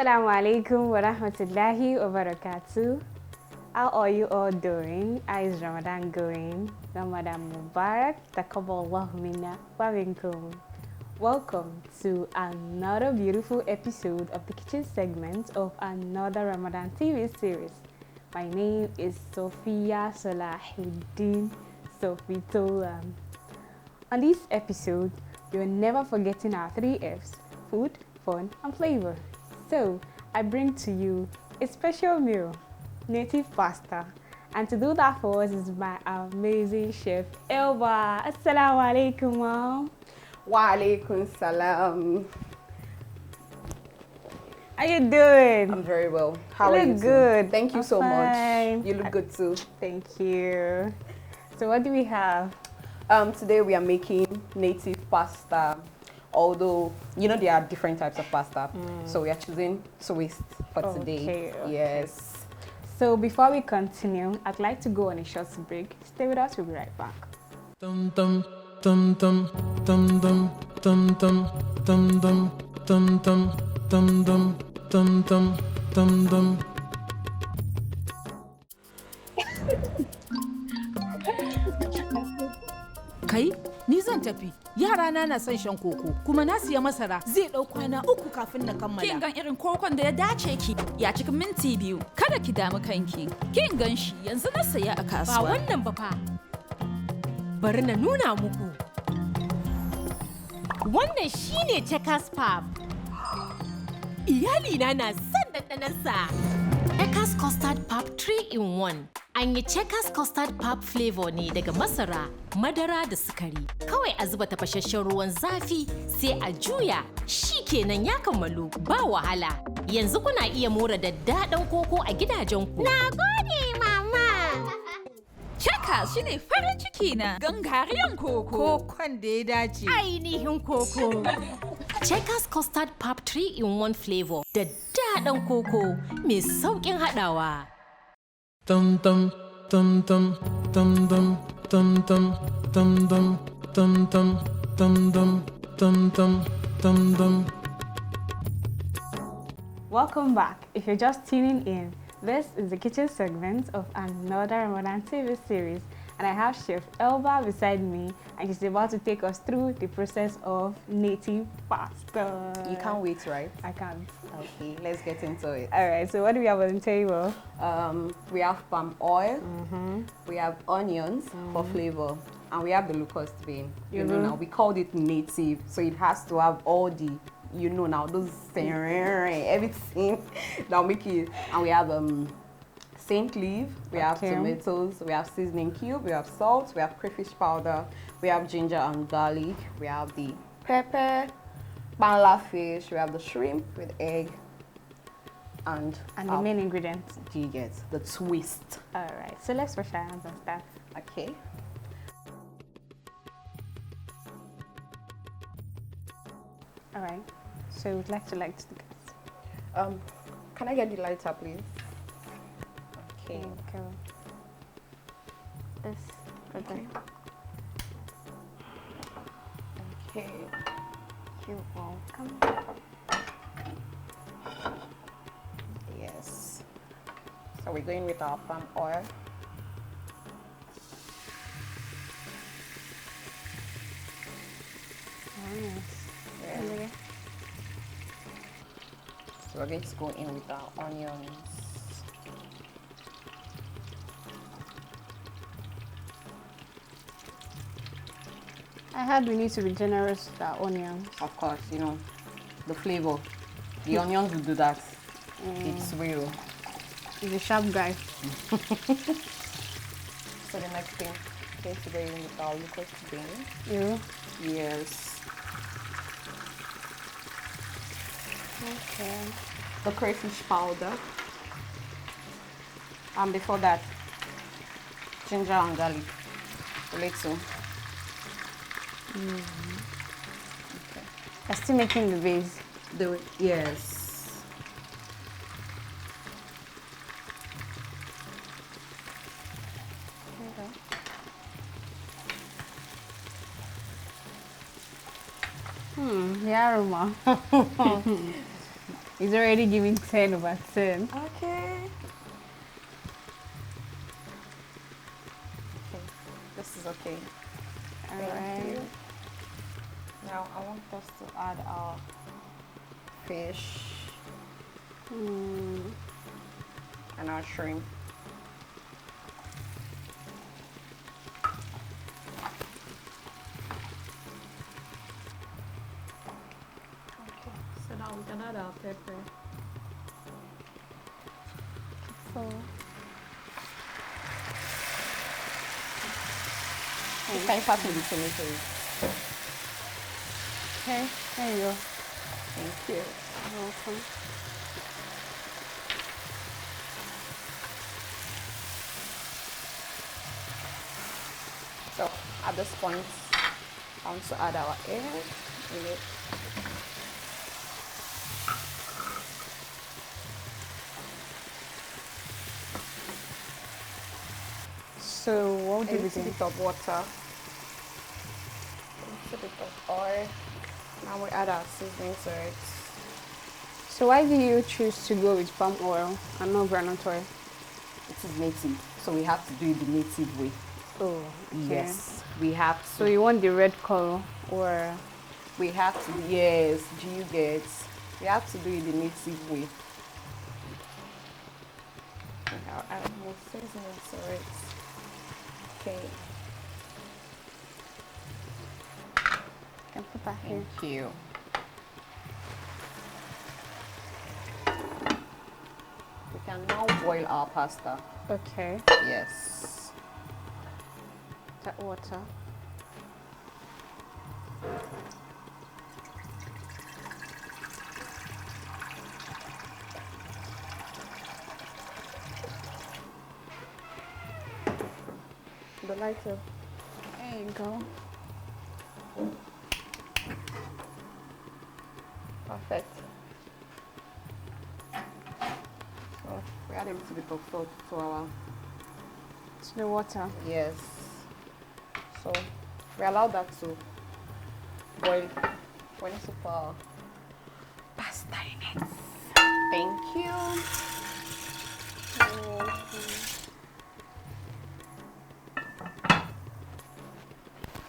Assalamu alaikum wa rahmatullahi wa barakatuh. How are you all doing? How is Ramadan going? Ramadan Mubarak, taqabbalallahu minna wa minkum. Welcome to another beautiful episode of the kitchen segment of another Ramadan TV series. My name is Sophia Salahuddin Sophie Tolam. On this episode, you're never forgetting our 3 F's: food, fun, and flavor. So, I bring to you a special meal, native pasta. And to do that for us is my amazing Chef Elba. Assalamu alaikum, Mom. Wa alaikum salam. How you doing? I'm very well. How you are you? Look good. Thank you I'm so fine. much. You look good too. Thank you. So what do we have? Today we are making native pasta. Although, you know, there are different types of pasta. So we are choosing twist for today. Okay. Yes. So before we continue, I'd like to go on a short break. Stay with us, we'll be right back. Dum dum dum dum dum dum dum dum dum dum dum dum dum dum dum dum dum dum. Kai, ni zan tafi. Yara na son shan koko, kuma na siya masara zai ɗau kwana 3 kafin na kammala. Kin gan irin kokon da ya dace ki ya cikin minti 2. Kada ki damu kanki. Kin gan shi yanzu na saya a kasuwa. Ba wannan ba fa. Bari na nuna muku. Wannan shine Checkers Pap. Iyalina na son ɗanɗanansa. Checkers Custard Pap 3 in 1. An yi Checkers Custard Pap flavor ne daga masara, madara da sukari. Kawai a zuba tafashashen ruwan zafi sai a juya. Shi kenan ya kammalu ba wahala. Yanzu kuna iya more daddaɗan koko a gidajenku. Na gode, mama! Checkers shine farin ciki na gangariyan koko. Kokon da ya dace. Ainihin koko. Checkers Custard Pap 3 in 1 flavor. Daddaɗan koko mai sauƙin haɗawa. Dum dum dum dum dum dum dum dum dum dum dum dum dum dum dum dum dum dum. Welcome back. If you're just tuning in, this is the kitchen segment of another Ramadan TV series, and I have Chef Elba beside me, and she's about to take us through the process of native pasta. You can't wait, right? I can't. Okay, let's get into it. All right. So what do we have on the table? We have palm oil. We have onions for flavor. And we have the locust bean. You know now, we called it native, so it has to have all the, you know now, those everything that'll make it. And we have saint leaf, we have tomatoes, we have seasoning cube, we have salt, we have crayfish powder, we have ginger and garlic, we have the pepper, banla fish, we have the shrimp with egg, and the main ingredients. you get the twist. All right. So let's wash our hands and start. Okay. All right. So we'd like to light the gas. Can I get the lighter, please? Okay. Okay. This. Okay. Okay. You're welcome. Yes. So we're going with our palm oil. Nice. Yeah. So we're going to go in with our onions. I heard we need to be generous with our onions. Of course, you know, the flavor. The onions will do that. It's real. He's a sharp guy. So the next thing, okay, to go in with our locust bean. You? Yes. Okay. The crayfish powder. And before that, ginger and garlic. A little. Okay. I'm still making the base. Yes. The aroma. He's already giving 10/10. Okay. Okay, this is okay. Thank Alright. you. Now I want us to add our fish and our shrimp. Okay, so now we can add our pepper. So, Can you pass me the tomatoes? okay, there you go. Thank you. You're welcome. So at this point, I want to add our egg in it. So what A do we little do? bit of water, a little bit of oil. Now we add our seasoning to it. So why do you choose to go with palm oil and not groundnut oil? It is native, so we have to do it the native way. Oh, okay. Yes, we have to. So you want the red color or? We have to, yes, do you get? We have to do it the native way. Okay, I'll add more seasoning to it. Okay, Can put that here. thank you. We can now boil our pasta. Okay. Yes. That water. The lighter. There you go. Perfect. So we add a little bit of salt to our, To the water. yes. So we allow that to boil when it's super pasta in it. Thank you.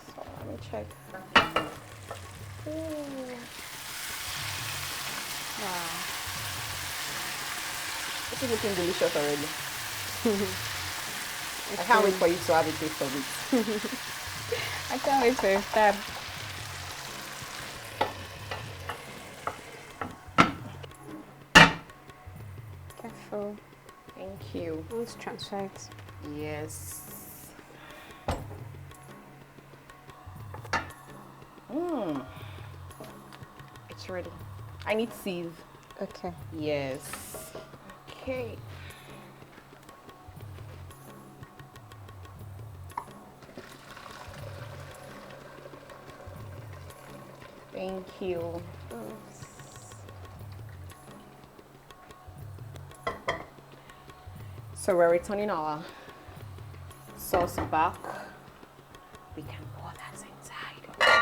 So let me check. Ooh. Wow. This is looking delicious already. I can't wait for you to have a taste of it. I can't wait for that. Careful. Thank you. I want to transfer it. Yes. It's ready. I need sieve. Okay. Yes. Okay. Thank you. So we're returning our sauce back. We can pour that inside.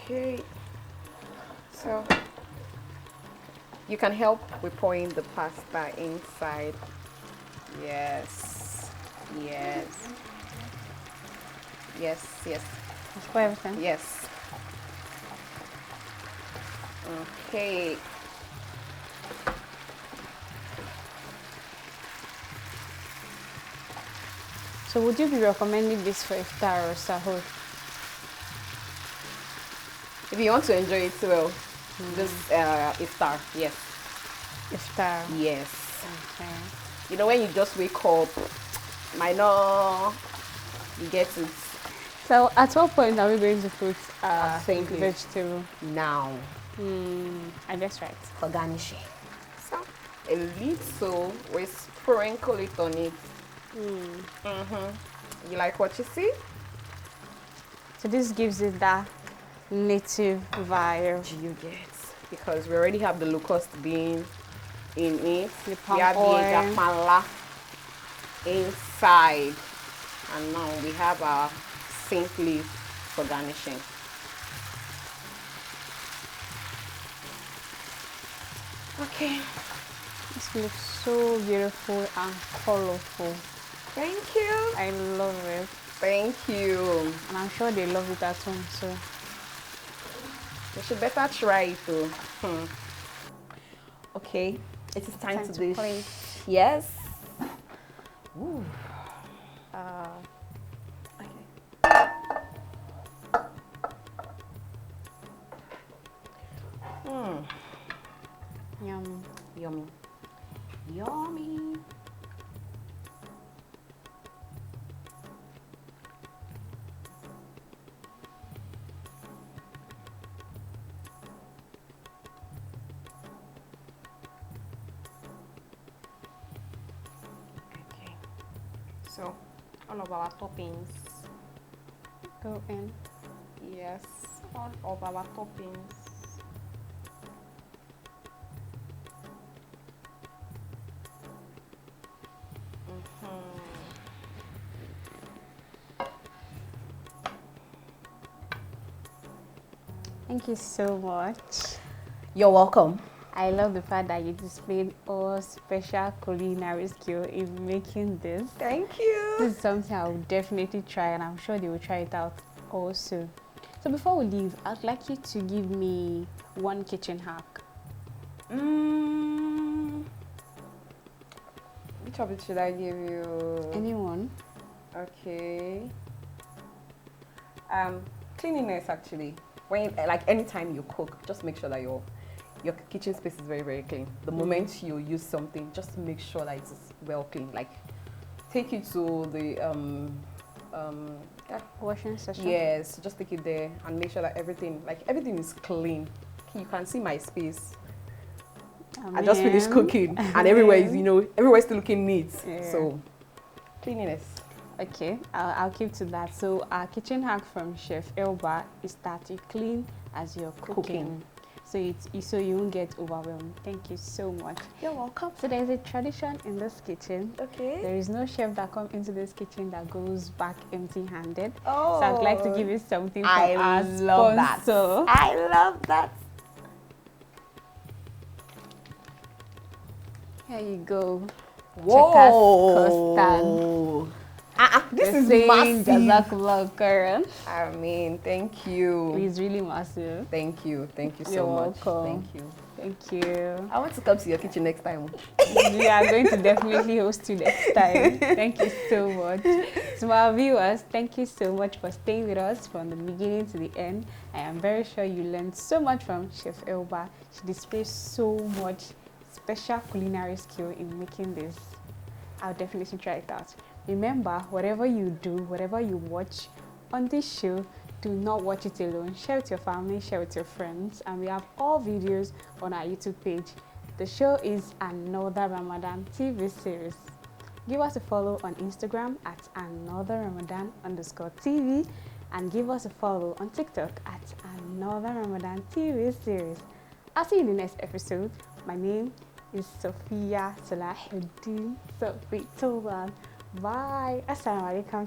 Okay. So you can help with pouring the pasta inside. Yes. Yes. Yes, yes. Let's pour everything. Yes. Okay. So would you be recommending this for iftar or sahur? If you want to enjoy it well, this iftar, yes. Iftar. Yes. Okay. You know, when you just wake up, might not you get it So at what point are we going to put Same place. vegetable? now I guess right. for garnishing. So a little, we sprinkle it on it. You like what you see? So this gives it that native vibe. Do you get? Because we already have the locust bean in it. The palm we have oil. the ejapala inside. And now we have our sink leaf for garnishing. Okay. This looks so beautiful and colorful. Thank you. I love it. Thank you. And I'm sure they love it at home, so. You should better try it too. Okay, it is time to dish. plate. Yes. Ooh. Okay. Yum. Yummy. Yummy. Okay. So, all of our toppings. Go in. Yes, all of our toppings. Thank you so much. You're welcome. I love the fact that you displayed all special culinary skill in making this. Thank you. This is something I will definitely try, and I'm sure they will try it out also. So before we leave, I'd like you to give me one kitchen hack. Which of it should I give you? Anyone? Okay. Cleanliness actually. When like anytime you cook, just make sure that your kitchen space is very, very clean. The moment you use something, just make sure that it's well clean. Like take it to the Washing session? yes, just take it there and make sure that everything is clean. You can see my space. I just finished cooking and everywhere is, everywhere's still looking neat. Yeah. So cleanliness. Okay, I'll keep to that. So our kitchen hack from Chef Elba is that you clean as you're cooking. So you won't get overwhelmed. Thank you so much. You're welcome. So there's a tradition in this kitchen. Okay. There is no chef that comes into this kitchen that goes back empty-handed. Oh. So I'd like to give you something from I our love that. sponsor. I love that. Here you go. Whoa. Custard. This is saying massive. Jazakallah khairan. I mean, thank you. It's really massive. Thank you. Thank you so You're much. welcome. Thank you. Thank you. I want to come to your kitchen next time. We are going to definitely host you next time. Thank you so much. To our viewers, thank you so much for staying with us from the beginning to the end. I am very sure you learned so much from Chef Elba. She displays so much special culinary skill in making this. I'll definitely try it out. Remember, whatever you do, whatever you watch on this show, do not watch it alone. Share with your family, share with your friends, and we have all videos on our YouTube page. The show is Another Ramadan TV series. Give us a follow on Instagram at @AnotherRamadan_TV and give us a follow on TikTok at Another Ramadan TV series. I'll see you in the next episode. My name is Sophia Salahuddin Sophie Tolan. Bye. Assalamu alaikum.